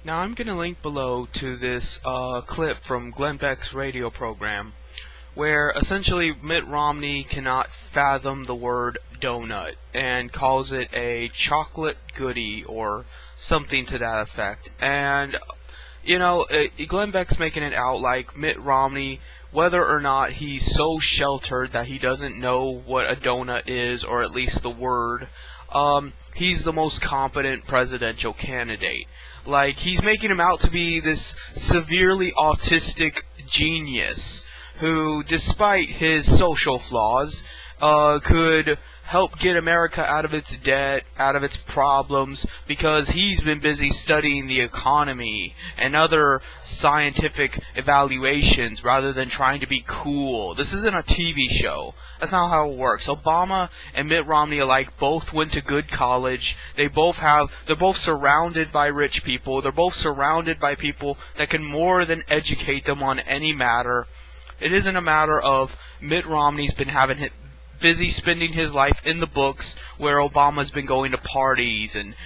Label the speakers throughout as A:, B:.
A: Now I'm going to link below to this clip from Glenn Beck's radio program where essentially Mitt Romney cannot fathom the word donut and calls it a chocolate goodie or something to that effect. And, Glenn Beck's making it out like Mitt Romney, whether or not he's so sheltered that he doesn't know what a donut is, or at least the word, he's the most competent presidential candidate. Like, he's making him out to be this severely autistic genius who, despite his social flaws, could help get America out of its debt, out of its problems, because he's been busy studying the economy and other scientific evaluations rather than trying to be cool. This isn't a TV show. That's not how it works. Obama and Mitt Romney alike both went to good college. They're both surrounded by rich people. They're both surrounded by people that can more than educate them on any matter. It isn't a matter of Mitt Romney's been busy spending his life in the books, where Obama's been going to parties and,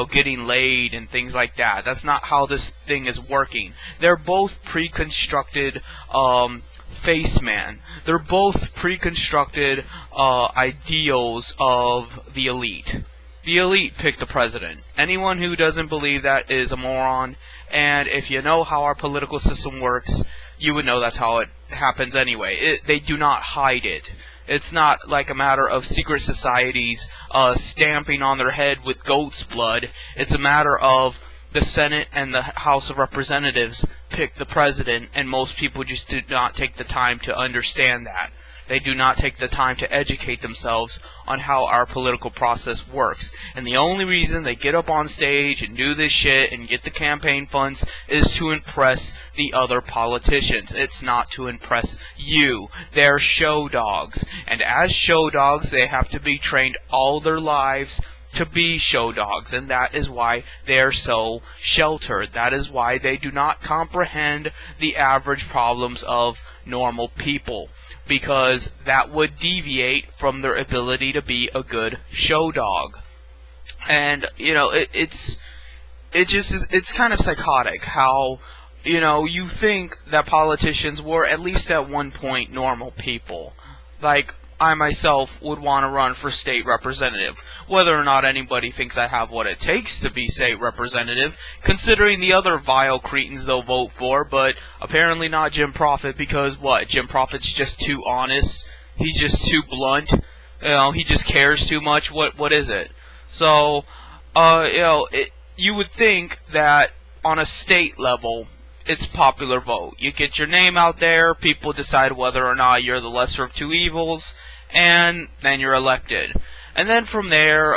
A: getting laid and things like that. That's not how this thing is working. They're both pre-constructed faceman. They're both pre-constructed ideals of the elite. The elite picked the president. Anyone who doesn't believe that is a moron, and if you know how our political system works, you would know that's how it happens anyway. They do not hide it. It's not like a matter of secret societies stamping on their head with goat's blood. It's a matter of the Senate and the House of Representatives pick the president, and most people just do not take the time to understand that. They do not take the time to educate themselves on how our political process works. And the only reason they get up on stage and do this shit and get the campaign funds is to impress the other politicians. It's not to impress you. They're show dogs. And as show dogs, they have to be trained all their lives to be show dogs, and that is why they're so sheltered. That is why they do not comprehend the average problems of normal people, because that would deviate from their ability to be a good show dog. And it's kind of psychotic how you think that politicians were at least at one point normal people. Like, I myself would want to run for state representative, whether or not anybody thinks I have what it takes to be state representative, considering the other vile cretins they'll vote for, but apparently not Jim Profit, because what? Jim Profit's just too honest? He's just too blunt? He just cares too much? What is it? So, you would think that on a state level, it's popular vote. You get your name out there, people decide whether or not you're the lesser of two evils, and then you're elected. And then from there,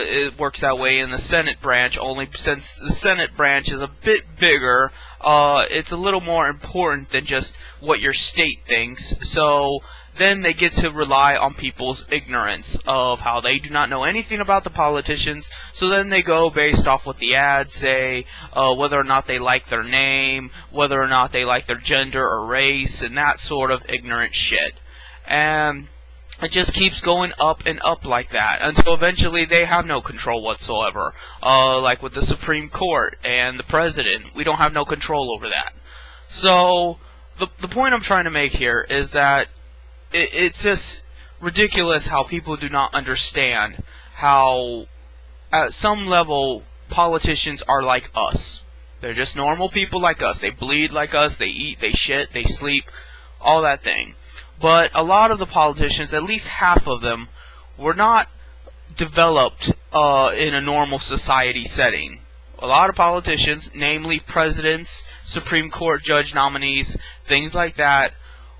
A: it works that way in the Senate branch, only since the Senate branch is a bit bigger, it's a little more important than just what your state thinks. So then they get to rely on people's ignorance of how they do not know anything about the politicians. So then they go based off what the ads say, whether or not they like their name, whether or not they like their gender or race, and that sort of ignorant shit. And it just keeps going up and up like that until eventually they have no control whatsoever. Like with the Supreme Court and the President, we don't have no control over that. So the point I'm trying to make here is that it's just ridiculous how people do not understand how, at some level, politicians are like us. They're just normal people like us. They bleed like us. They eat, they shit, they sleep, all that thing. But a lot of the politicians, at least half of them, were not developed in a normal society setting. A lot of politicians, namely presidents, Supreme Court judge nominees, things like that,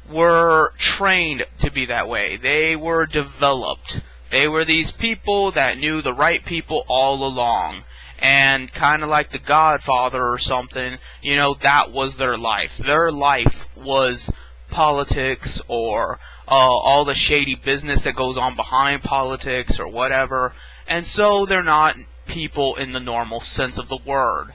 A: were trained to be that way. They were developed. They were these people that knew the right people all along. And kind of like The Godfather or something, that was their life. Their life was politics or all the shady business that goes on behind politics or whatever. And so they're not people in the normal sense of the word.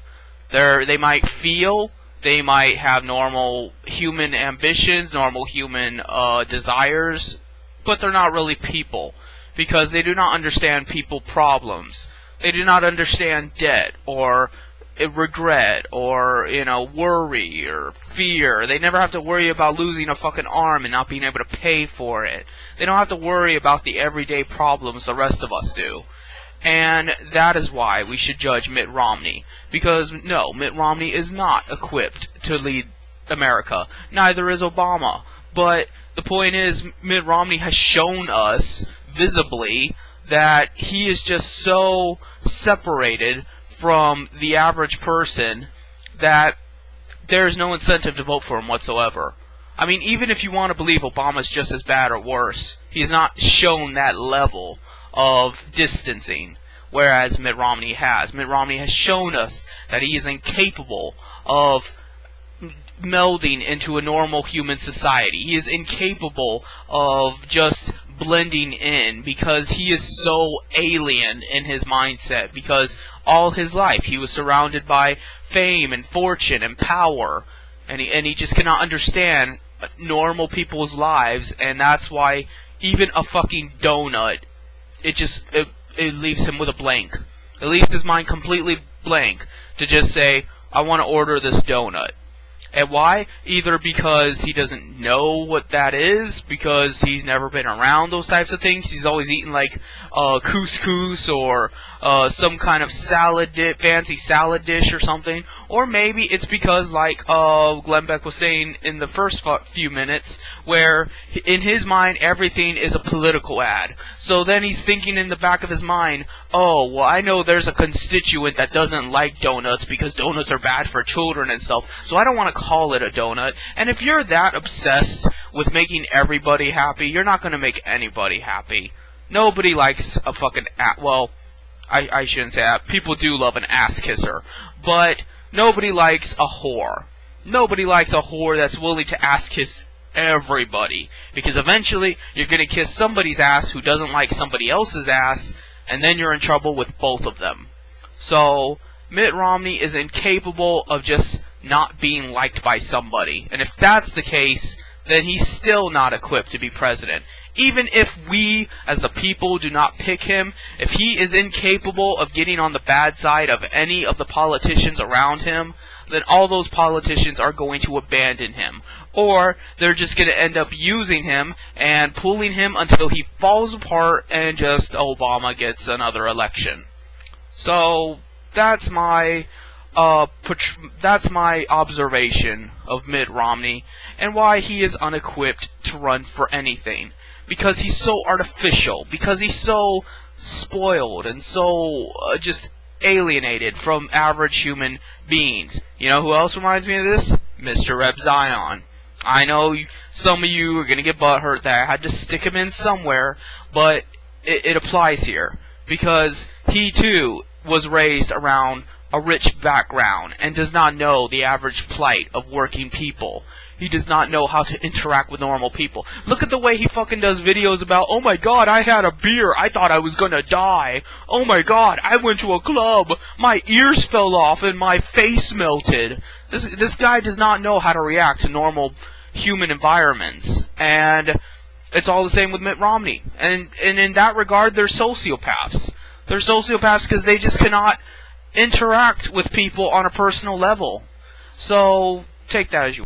A: They might feel, they might have normal human ambitions, normal human desires, but they're not really people, because they do not understand people problems. They do not understand debt or regret or, worry or fear. They never have to worry about losing a fucking arm and not being able to pay for it. They don't have to worry about the everyday problems the rest of us do. And that is why we should judge Mitt Romney. Because, no, Mitt Romney is not equipped to lead America. Neither is Obama. But the point is, Mitt Romney has shown us, visibly, that he is just so separated from the average person that there's no incentive to vote for him whatsoever. I mean, even if you want to believe Obama's just as bad or worse, he has not shown that level of distancing, whereas Mitt Romney has. Mitt Romney has shown us that he is incapable of melding into a normal human society. He is incapable of just blending in because he is so alien in his mindset, because all his life he was surrounded by fame and fortune and power, and he just cannot understand normal people's lives, and that's why even a fucking donut, it leaves him with a blank. It leaves his mind completely blank to just say, I want to order this donut. And why? Either because he doesn't know what that is, because he's never been around those types of things. He's always eaten like couscous or some kind of fancy salad dish or something. Or maybe it's because, like Glenn Beck was saying in the first few minutes, where in his mind everything is a political ad. So then he's thinking in the back of his mind, oh, well, I know there's a constituent that doesn't like donuts because donuts are bad for children and stuff, so I don't want to call it a donut. And if you're that obsessed with making everybody happy, you're not going to make anybody happy. Nobody likes a fucking well, I shouldn't say that. People do love an ass kisser, but nobody likes a whore. Nobody likes a whore that's willing to ass kiss everybody, because eventually you're going to kiss somebody's ass who doesn't like somebody else's ass, and then you're in trouble with both of them. So Mitt Romney is incapable of just not being liked by somebody. And if that's the case, then he's still not equipped to be president. Even if we, as the people, do not pick him, if he is incapable of getting on the bad side of any of the politicians around him, then all those politicians are going to abandon him. Or they're just going to end up using him and pulling him until he falls apart and just Obama gets another election. So that's my observation of Mitt Romney and why he is unequipped to run for anything. Because he's so artificial. Because he's so spoiled and so just alienated from average human beings. You know who else reminds me of this? Mr. Reb Zion. I know some of you are going to get butthurt that I had to stick him in somewhere, but it applies here. Because he too was raised around a rich background and does not know the average plight of working people. He does not know how to interact with normal people. Look at the way he fucking does videos about, oh my god, I had a beer, I thought I was gonna die. Oh my god, I went to a club, my ears fell off and my face melted. This guy does not know how to react to normal human environments. And it's all the same with Mitt Romney. And in that regard, they're sociopaths. They're sociopaths because they just cannot interact with people on a personal level. So, take that as you